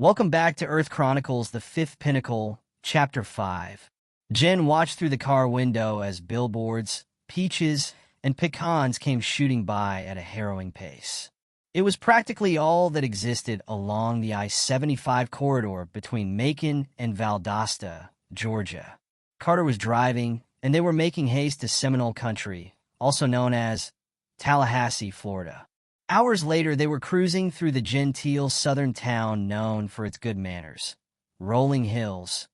Welcome back to Earth Chronicles, the Fifth Pinnacle, Chapter 5. Jen watched through the car window as billboards, peaches, and pecans came shooting by at a harrowing pace. It was practically all that existed along the I-75 corridor between Macon and Valdosta, Georgia. Carter was driving, and they were making haste to Seminole Country, also known as Tallahassee, Florida. Hours later, they were cruising through the genteel southern town known for its good manners, rolling hills,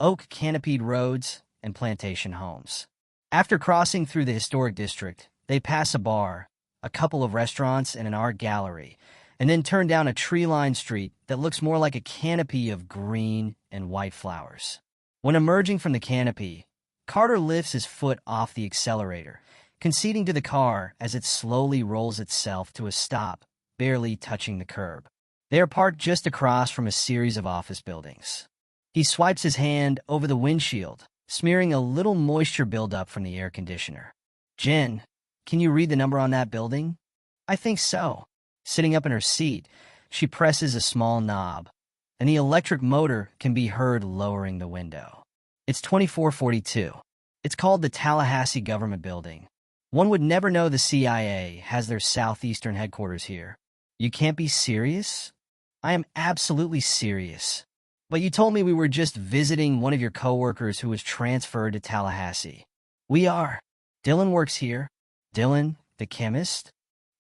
oak-canopied roads, and plantation homes. After crossing through the historic district, they pass a bar, a couple of restaurants, and an art gallery, and then turn down a tree-lined street that looks more like a canopy of green and white flowers. When emerging from the canopy, Carter lifts his foot off the accelerator, conceding to the car as it slowly rolls itself to a stop, barely touching the curb. They are parked just across from a series of office buildings. He swipes his hand over the windshield, smearing a little moisture buildup from the air conditioner. "Jen, can you read the number on that building?" "I think so." Sitting up in her seat, she presses a small knob, and the electric motor can be heard lowering the window. It's 2442. It's called the Tallahassee Government Building. One would never know the CIA has their southeastern headquarters here. "You can't be serious?" "I am absolutely serious. But you told me we were just visiting one of your coworkers who was transferred to Tallahassee." "We are. Dylan works here." "Dylan, the chemist?"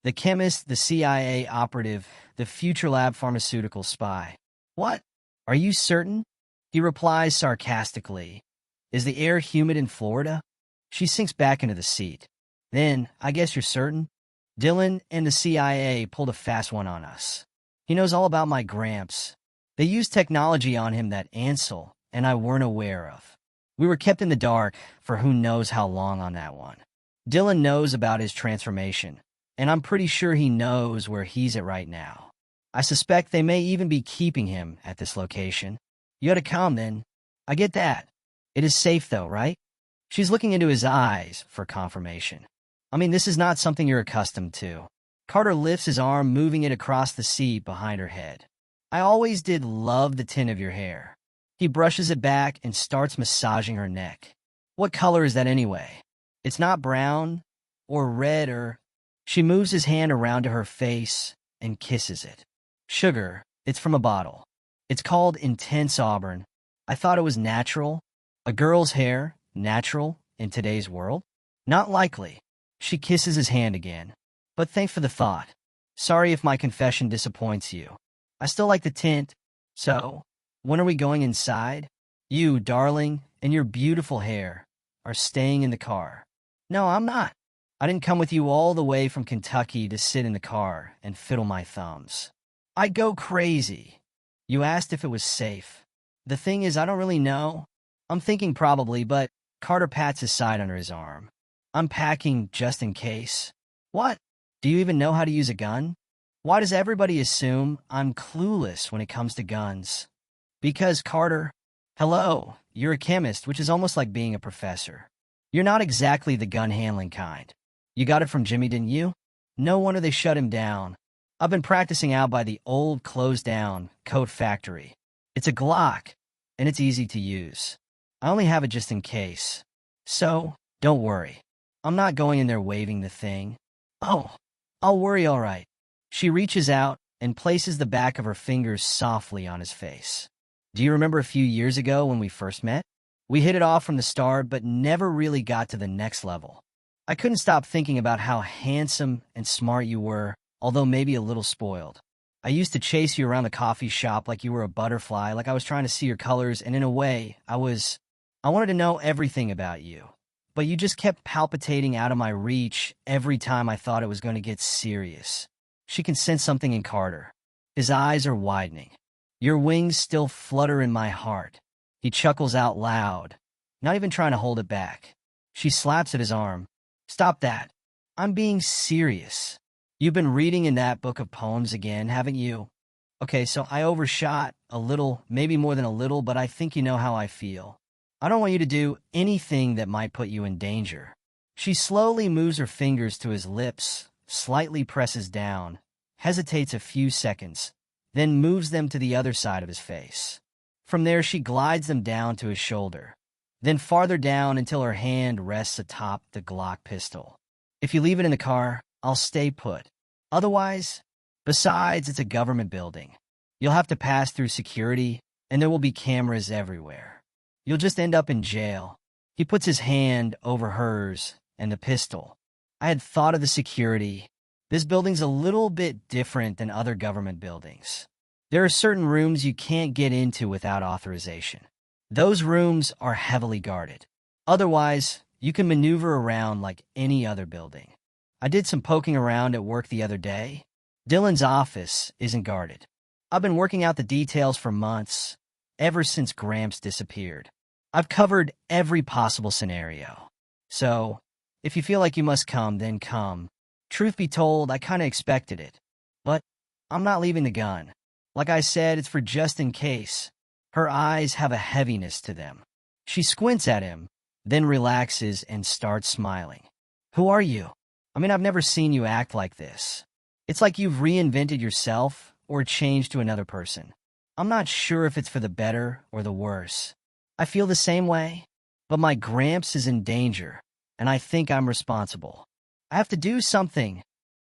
"The chemist, the CIA operative, the future lab pharmaceutical spy." "What? Are you certain?" He replies sarcastically. "Is the air humid in Florida?" She sinks back into the seat. "Then, I guess you're certain?" "Dylan and the CIA pulled a fast one on us. He knows all about my Gramps. They used technology on him that Ansel and I weren't aware of. We were kept in the dark for who knows how long on that one. Dylan knows about his transformation, and I'm pretty sure he knows where he's at right now. I suspect they may even be keeping him at this location. You ought to come, then." "I get that. It is safe, though, right?" She's looking into his eyes for confirmation. "I mean, this is not something you're accustomed to." Carter lifts his arm, moving it across the seat behind her head. "I always did love the tint of your hair." He brushes it back and starts massaging her neck. "What color is that anyway? It's not brown or red or—" She moves his hand around to her face and kisses it. "Sugar, it's from a bottle. It's called Intense Auburn. I thought it was natural. A girl's hair, natural in today's world? Not likely." She kisses his hand again. "But thanks for the thought. Sorry if my confession disappoints you. I still like the tint. So, when are we going inside? You, darling, and your beautiful hair are staying in the car." "No, I'm not. I didn't come with you all the way from Kentucky to sit in the car and fiddle my thumbs. I'd go crazy." "You asked if it was safe. The thing is, I don't really know. I'm thinking probably, but..." Carter pats his side under his arm. "I'm packing just in case." "What? Do you even know how to use a gun?" "Why does everybody assume I'm clueless when it comes to guns?" "Because, Carter, hello, you're a chemist, which is almost like being a professor. You're not exactly the gun-handling kind. You got it from Jimmy, didn't you? No wonder they shut him down. I've been practicing out by the old closed-down coat factory. It's a Glock, and it's easy to use. I only have it just in case. So, don't worry. I'm not going in there waving the thing." "Oh, I'll worry all right." She reaches out and places the back of her fingers softly on his face. "Do you remember a few years ago when we first met? We hit it off from the start, but never really got to the next level. I couldn't stop thinking about how handsome and smart you were, although maybe a little spoiled. I used to chase you around the coffee shop like you were a butterfly, like I was trying to see your colors, and in a way, I wanted to know everything about you. But you just kept palpitating out of my reach every time I thought it was going to get serious." She can sense something in Carter. His eyes are widening. "Your wings still flutter in my heart." He chuckles out loud, not even trying to hold it back. She slaps at his arm. "Stop that. I'm being serious. You've been reading in that book of poems again, haven't you?" "Okay, so I overshot a little, maybe more than a little, but I think you know how I feel. I don't want you to do anything that might put you in danger." She slowly moves her fingers to his lips, slightly presses down, hesitates a few seconds, then moves them to the other side of his face. From there, she glides them down to his shoulder, then farther down until her hand rests atop the Glock pistol. If you leave it in the car, I'll stay put. Otherwise, besides, it's a government building. You'll have to pass through security, and there will be cameras everywhere. You'll just end up in jail. He puts his hand over hers and the pistol. I had thought of the security. This building's a little bit different than other government buildings. There are certain rooms you can't get into without authorization. Those rooms are heavily guarded. Otherwise, you can maneuver around like any other building. I did some poking around at work the other day. Dylan's office isn't guarded. I've been working out the details for months, ever since Gramps disappeared. I've covered every possible scenario. So, if you feel like you must come, then come. Truth be told, I kinda expected it. But I'm not leaving the gun. Like I said, it's for just in case. Her eyes have a heaviness to them. She squints at him, then relaxes and starts smiling. Who are you? I mean, I've never seen you act like this. It's like you've reinvented yourself or changed to another person. I'm not sure if it's for the better or the worse. I feel the same way, but my Gramps is in danger, and I think I'm responsible. I have to do something.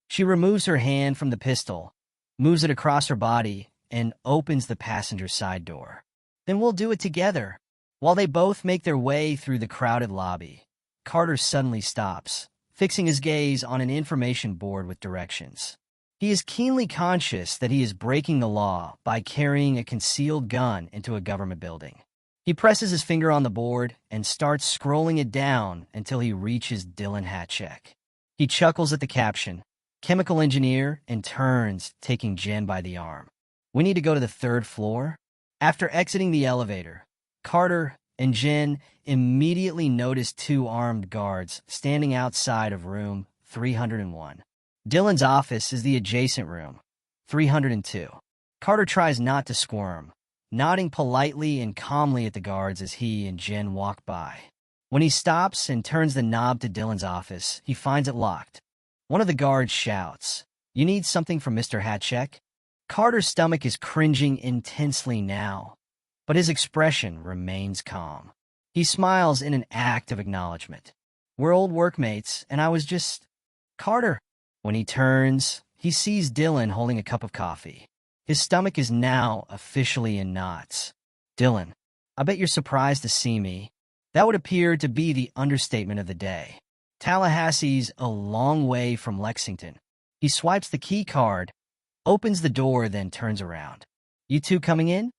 She removes her hand from the pistol, moves it across her body, and opens the passenger side door. Then we'll do it together. While they both make their way through the crowded lobby, Carter suddenly stops, fixing his gaze on an information board with directions. He is keenly conscious that he is breaking the law by carrying a concealed gun into a government building. He presses his finger on the board and starts scrolling it down until he reaches Dylan Hatchek. He chuckles at the caption, chemical engineer, and turns, taking Jen by the arm. We need to go to the 3rd floor. After exiting the elevator, Carter and Jen immediately notice 2 armed guards standing outside of room 301. Dylan's office is the adjacent room, 302. Carter tries not to squirm, nodding politely and calmly at the guards as he and Jen walk by. When he stops and turns the knob to Dylan's office, he finds it locked. One of the guards shouts, "You need something from Mr. Hatchek?" Carter's stomach is cringing intensely now, but his expression remains calm. He smiles in an act of acknowledgement. We're old workmates, and I was just... Carter. When he turns, he sees Dylan holding a cup of coffee. His stomach is now officially in knots. Dylan, I bet you're surprised to see me. That would appear to be the understatement of the day. Tallahassee's a long way from Lexington. He swipes the key card, opens the door, then turns around. You two coming in?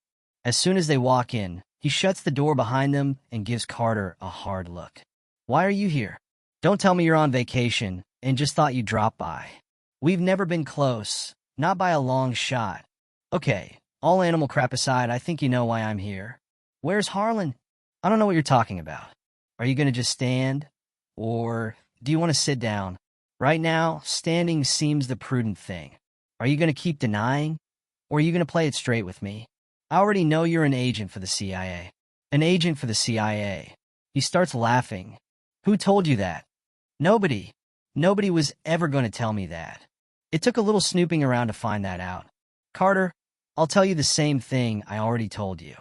As soon as they walk in, he shuts the door behind them and gives Carter a hard look. Why are you here? Don't tell me you're on vacation and just thought you'd drop by. We've never been close, not by a long shot. Okay, all animal crap aside, I think you know why I'm here. Where's Harlan? I don't know what you're talking about. Are you going to just stand? Or do you want to sit down? Right now, standing seems the prudent thing. Are you going to keep denying? Or are you going to play it straight with me? I already know you're an agent for the CIA. An agent for the CIA. He starts laughing. Who told you that? Nobody. Nobody was ever going to tell me that. It took a little snooping around to find that out. Carter, I'll tell you the same thing I already told you.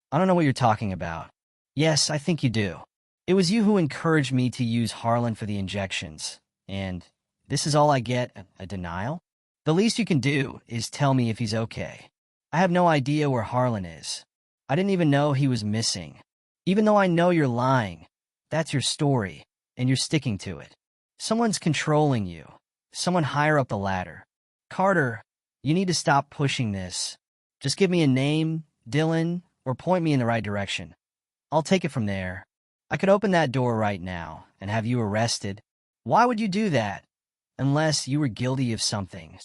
I don't know what you're talking about. Yes, I think you do. It was you who encouraged me to use Harlan for the injections. And this is all I get, a denial? The least you can do is tell me if he's okay. I have no idea where Harlan is. I didn't even know he was missing. Even though I know you're lying, that's your story, and you're sticking to it. Someone's controlling you. Someone higher up the ladder. Carter, you need to stop pushing this. Just give me a name, Dylan, or point me in the right direction. I'll take it from there. I could open that door right now and have you arrested. Why would you do that? Unless you were guilty of something.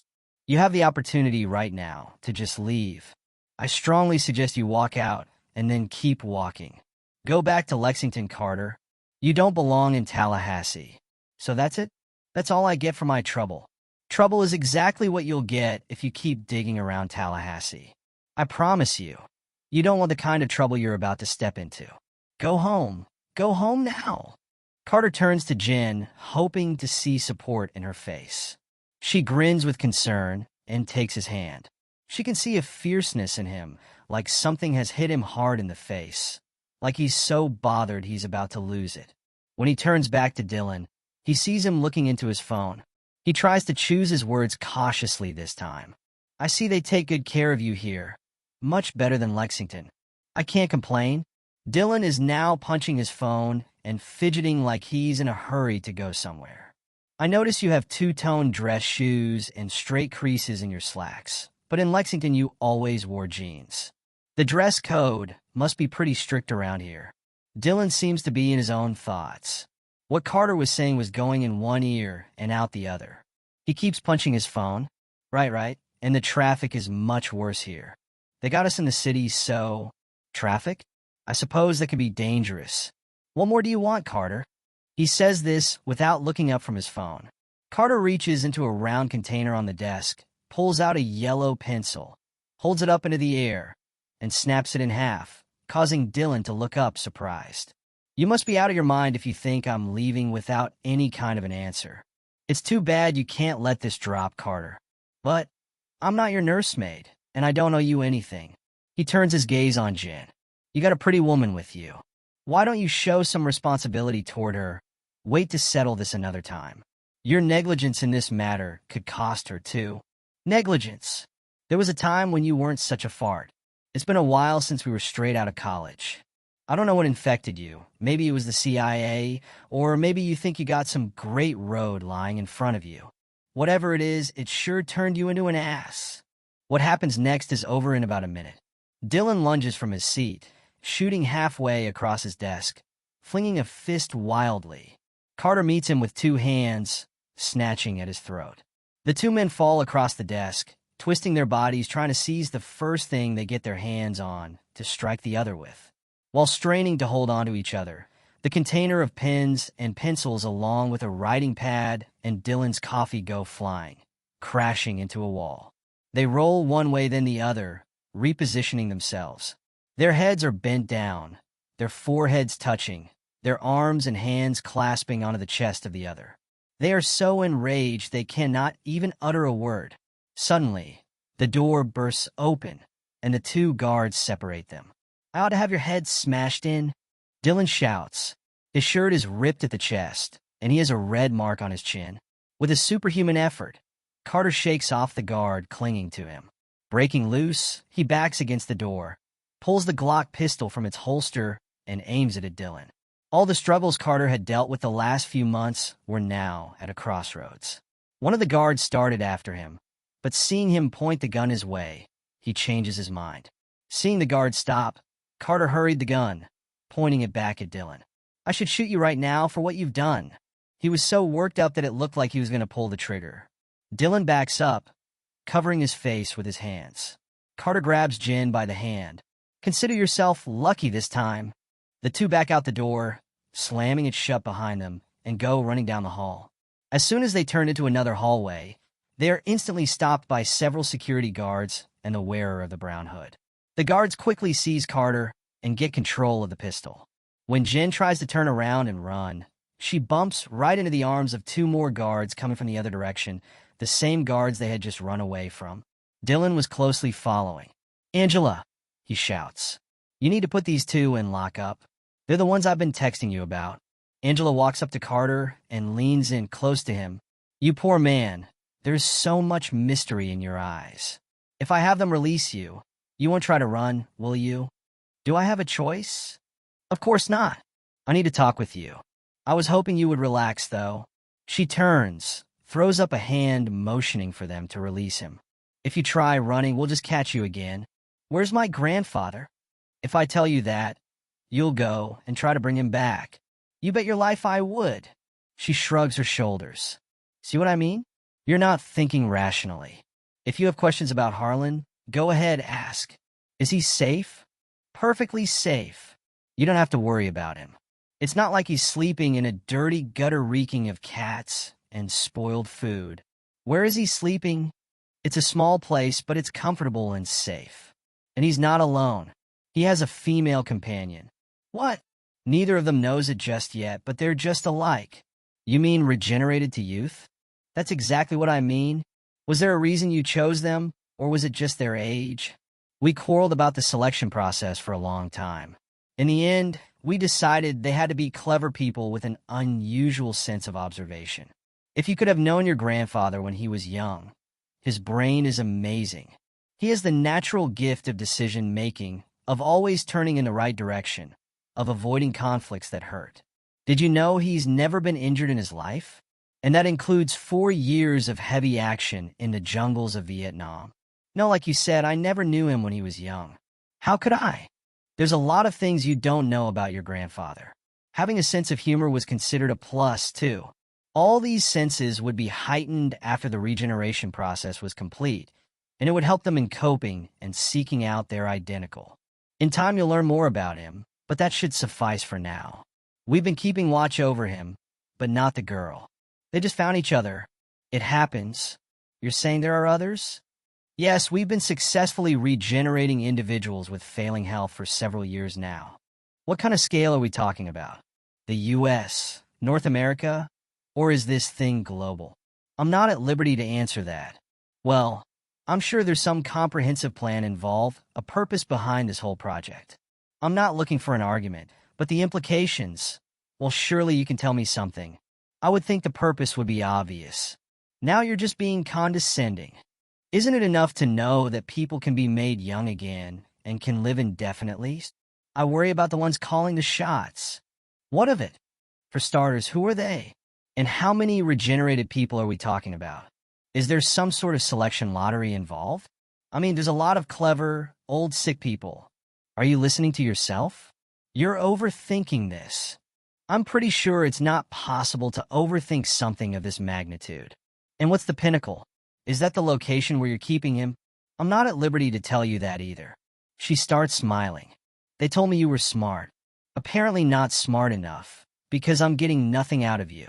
You have the opportunity right now to just leave. I strongly suggest you walk out and then keep walking. Go back to Lexington, Carter. You don't belong in Tallahassee. So that's it? That's all I get for my trouble. Trouble is exactly what you'll get if you keep digging around Tallahassee. I promise you, you don't want the kind of trouble you're about to step into. Go home. Go home now. Carter turns to Jen, hoping to see support in her face. She grins with concern and takes his hand. She can see a fierceness in him, like something has hit him hard in the face, like he's so bothered he's about to lose it. When he turns back to Dylan, he sees him looking into his phone. He tries to choose his words cautiously this time. I see they take good care of you here. Much better than Lexington. I can't complain. Dylan is now punching his phone and fidgeting like he's in a hurry to go somewhere. I notice you have two-tone dress shoes and straight creases in your slacks, but in Lexington you always wore jeans. The dress code must be pretty strict around here. Dylan seems to be in his own thoughts. What Carter was saying was going in one ear and out the other. He keeps punching his phone. Right. And the traffic is much worse here. They got us in the city, so... Traffic? I suppose that could be dangerous. What more do you want, Carter? He says this without looking up from his phone. Carter reaches into a round container on the desk, pulls out a yellow pencil, holds it up into the air, and snaps it in half, causing Dylan to look up surprised. You must be out of your mind if you think I'm leaving without any kind of an answer. It's too bad you can't let this drop, Carter. But I'm not your nursemaid, and I don't owe you anything. He turns his gaze on Jen. You got a pretty woman with you. Why don't you show some responsibility toward her? Wait to settle this another time. Your negligence in this matter could cost her, too. Negligence. There was a time when you weren't such a fart. It's been a while since we were straight out of college. I don't know what infected you. Maybe it was the CIA, or maybe you think you got some great road lying in front of you. Whatever it is, it sure turned you into an ass. What happens next is over in about a minute. Dylan lunges from his seat, shooting halfway across his desk, flinging a fist wildly. Carter meets him with two hands, snatching at his throat. The two men fall across the desk, twisting their bodies, trying to seize the first thing they get their hands on to strike the other with. While straining to hold on to each other, the container of pens and pencils along with a writing pad and Dylan's coffee go flying, crashing into a wall. They roll one way then the other, repositioning themselves. Their heads are bent down, their foreheads touching, their arms and hands clasping onto the chest of the other. They are so enraged they cannot even utter a word. Suddenly, the door bursts open, and the two guards separate them. I ought to have your head smashed in. Dylan shouts. His shirt is ripped at the chest, and he has a red mark on his chin. With a superhuman effort, Carter shakes off the guard clinging to him. Breaking loose, he backs against the door, pulls the Glock pistol from its holster, and aims it at Dylan. All the struggles Carter had dealt with the last few months were now at a crossroads. One of the guards started after him, but seeing him point the gun his way, he changes his mind. Seeing the guard stop, Carter hurried the gun, pointing it back at Dylan. I should shoot you right now for what you've done. He was so worked up that it looked like he was going to pull the trigger. Dylan backs up, covering his face with his hands. Carter grabs Jen by the hand. Consider yourself lucky this time. The two back out the door, slamming it shut behind them, and go running down the hall. As soon as they turn into another hallway, they are instantly stopped by several security guards and the wearer of the brown hood. The guards quickly seize Carter and get control of the pistol. When Jen tries to turn around and run, she bumps right into the arms of two more guards coming from the other direction, the same guards they had just run away from. Dylan was closely following. Angela, he shouts. You need to put these two in lockup. They're the ones I've been texting you about. Angela walks up to Carter and leans in close to him. You poor man, there's so much mystery in your eyes. If I have them release you, you won't try to run, will you? Do I have a choice? Of course not. I need to talk with you. I was hoping you would relax, though. She turns, throws up a hand motioning for them to release him. If you try running, we'll just catch you again. Where's my grandfather? If I tell you that, you'll go and try to bring him back. You bet your life I would. She shrugs her shoulders. See what I mean? You're not thinking rationally. If you have questions about Harlan, go ahead, ask. Is he safe? Perfectly safe. You don't have to worry about him. It's not like he's sleeping in a dirty gutter reeking of cats and spoiled food. Where is he sleeping? It's a small place, but it's comfortable and safe. And he's not alone. He has a female companion. What? Neither of them knows it just yet, but they're just alike. You mean regenerated to youth? That's exactly what I mean. Was there a reason you chose them, Or was it just their age? We quarreled about the selection process for a long time. In the end, we decided they had to be clever people with an unusual sense of observation. If you could have known your grandfather when he was young, his brain is amazing. He has the natural gift of decision-making, of always turning in the right direction, of avoiding conflicts that hurt. Did you know he's never been injured in his life? And that includes 4 years of heavy action in the jungles of Vietnam. No, like you said, I never knew him when he was young. How could I? There's a lot of things you don't know about your grandfather. Having a sense of humor was considered a plus, too. All these senses would be heightened after the regeneration process was complete, and it would help them in coping and seeking out their identical. In time, you'll learn more about him, but that should suffice for now. We've been keeping watch over him, but not the girl. They just found each other. It happens. You're saying there are others? Yes, we've been successfully regenerating individuals with failing health for several years now. What kind of scale are we talking about? The U.S., North America, or is this thing global? I'm not at liberty to answer that. Well, I'm sure there's some comprehensive plan involved, a purpose behind this whole project. I'm not looking for an argument, but the implications, well, surely you can tell me something. I would think the purpose would be obvious. Now you're just being condescending. Isn't it enough to know that people can be made young again and can live indefinitely? I worry about the ones calling the shots. What of it? For starters, who are they? And how many regenerated people are we talking about? Is there some sort of selection lottery involved? I mean, there's a lot of clever, old sick people. Are you listening to yourself? You're overthinking this. I'm pretty sure it's not possible to overthink something of this magnitude. And what's the pinnacle? Is that the location where you're keeping him? I'm not at liberty to tell you that either. She starts smiling. They told me you were smart. Apparently not smart enough, because I'm getting nothing out of you.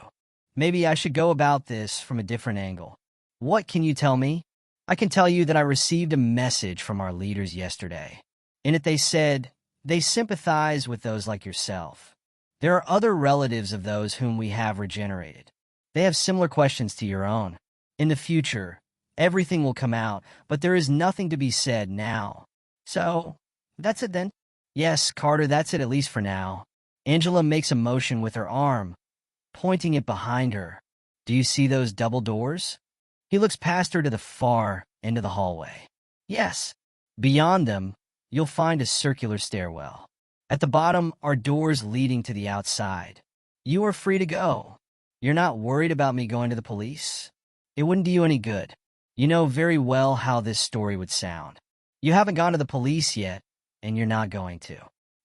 Maybe I should go about this from a different angle. What can you tell me? I can tell you that I received a message from our leaders yesterday. In it they said, they sympathize with those like yourself. There are other relatives of those whom we have regenerated. They have similar questions to your own. In the future, everything will come out, but there is nothing to be said now. So, that's it then? Yes, Carter, that's it at least for now. Angela makes a motion with her arm, pointing it behind her. Do you see those double doors? He looks past her to the far end of the hallway. Yes. Beyond them, you'll find a circular stairwell. At the bottom are doors leading to the outside. You are free to go. You're not worried about me going to the police? It wouldn't do you any good. You know very well how this story would sound. You haven't gone to the police yet, and you're not going to.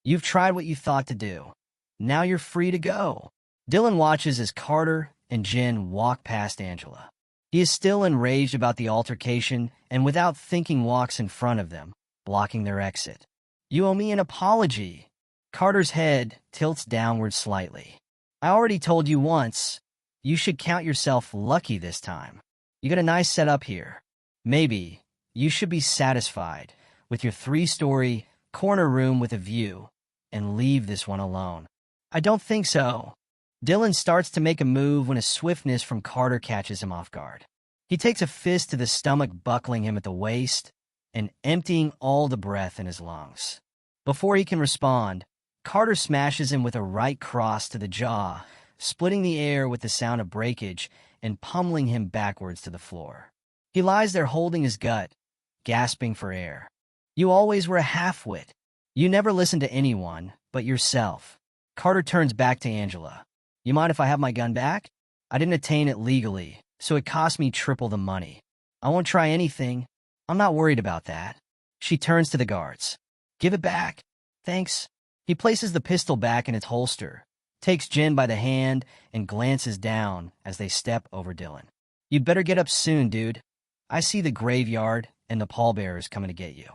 You've tried what you thought to do. Now you're free to go. Dylan watches as Carter and Jen walk past Angela. He is still enraged about the altercation and without thinking walks in front of them, blocking their exit. You owe me an apology. Carter's head tilts downward slightly. I already told you once. You should count yourself lucky this time. You got a nice setup here. Maybe you should be satisfied with your 3-story corner room with a view and leave this one alone. I don't think so. Dylan starts to make a move when a swiftness from Carter catches him off guard. He takes a fist to the stomach, buckling him at the waist and emptying all the breath in his lungs. Before he can respond, Carter smashes him with a right cross to the jaw, splitting the air with the sound of breakage and pummeling him backwards to the floor. He lies there holding his gut, gasping for air. You always were a half-wit. You never listened to anyone but yourself. Carter turns back to Angela. You mind if I have my gun back? I didn't attain it legally, so it cost me triple the money. I won't try anything. I'm not worried about that. She turns to the guards. Give it back. Thanks. He places the pistol back in its holster, takes Jen by the hand, and glances down as they step over Dylan. You'd better get up soon, dude. I see the graveyard and the pallbearers coming to get you.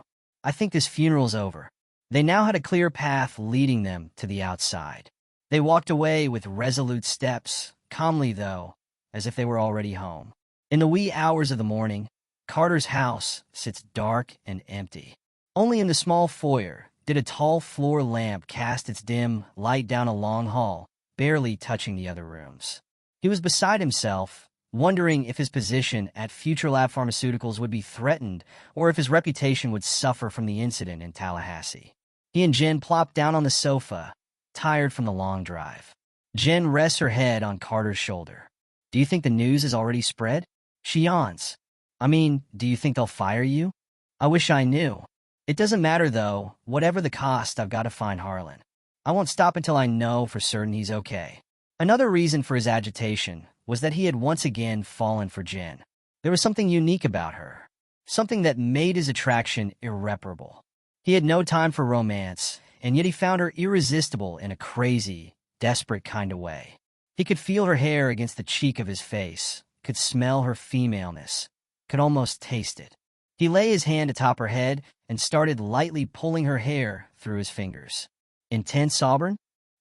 I think this funeral's over. They now had a clear path leading them to the outside. They walked away with resolute steps, calmly though, as if they were already home. In the wee hours of the morning, Carter's house sits dark and empty. Only in the small foyer did a tall floor lamp cast its dim light down a long hall, barely touching the other rooms. He was beside himself, wondering if his position at Future Lab Pharmaceuticals would be threatened or if his reputation would suffer from the incident in Tallahassee. He and Jen plopped down on the sofa, tired from the long drive. Jen rests her head on Carter's shoulder. Do you think the news is already spread? She yawns. I mean, do you think they'll fire you? I wish I knew. It doesn't matter, though. Whatever the cost, I've got to find Harlan. I won't stop until I know for certain he's okay. Another reason for his agitation was that he had once again fallen for Jen. There was something unique about her, something that made his attraction irreparable. He had no time for romance, and yet he found her irresistible in a crazy, desperate kind of way. He could feel her hair against the cheek of his face, could smell her femaleness, could almost taste it. He lay his hand atop her head and started lightly pulling her hair through his fingers. Intense auburn?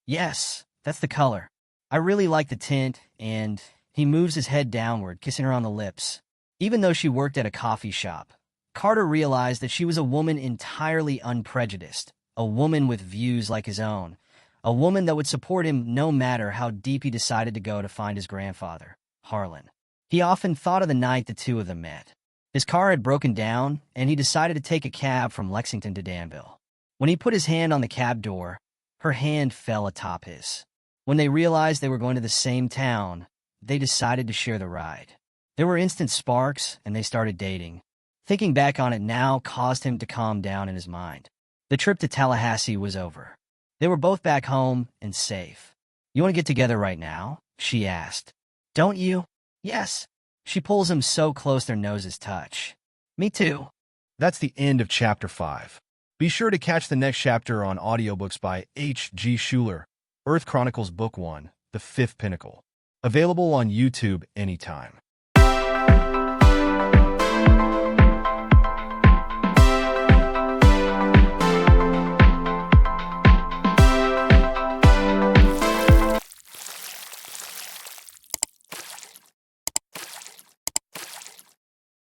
Yes, that's the color. I really like the tint, and he moves his head downward, kissing her on the lips. Even though she worked at a coffee shop, Carter realized that she was a woman entirely unprejudiced, a woman with views like his own, a woman that would support him no matter how deep he decided to go to find his grandfather, Harlan. He often thought of the night the two of them met. His car had broken down, and he decided to take a cab from Lexington to Danville. When he put his hand on the cab door, her hand fell atop his. When they realized they were going to the same town, they decided to share the ride. There were instant sparks, and they started dating. Thinking back on it now caused him to calm down in his mind. The trip to Tallahassee was over. They were both back home and safe. You want to get together right now? She asked. Don't you? Yes. She pulls him so close their noses touch. Me too. That's the end of Chapter 5. Be sure to catch the next chapter on audiobooks by H.G. Shuler, Earth Chronicles Book 1, The Fifth Pinnacle. Available on YouTube anytime.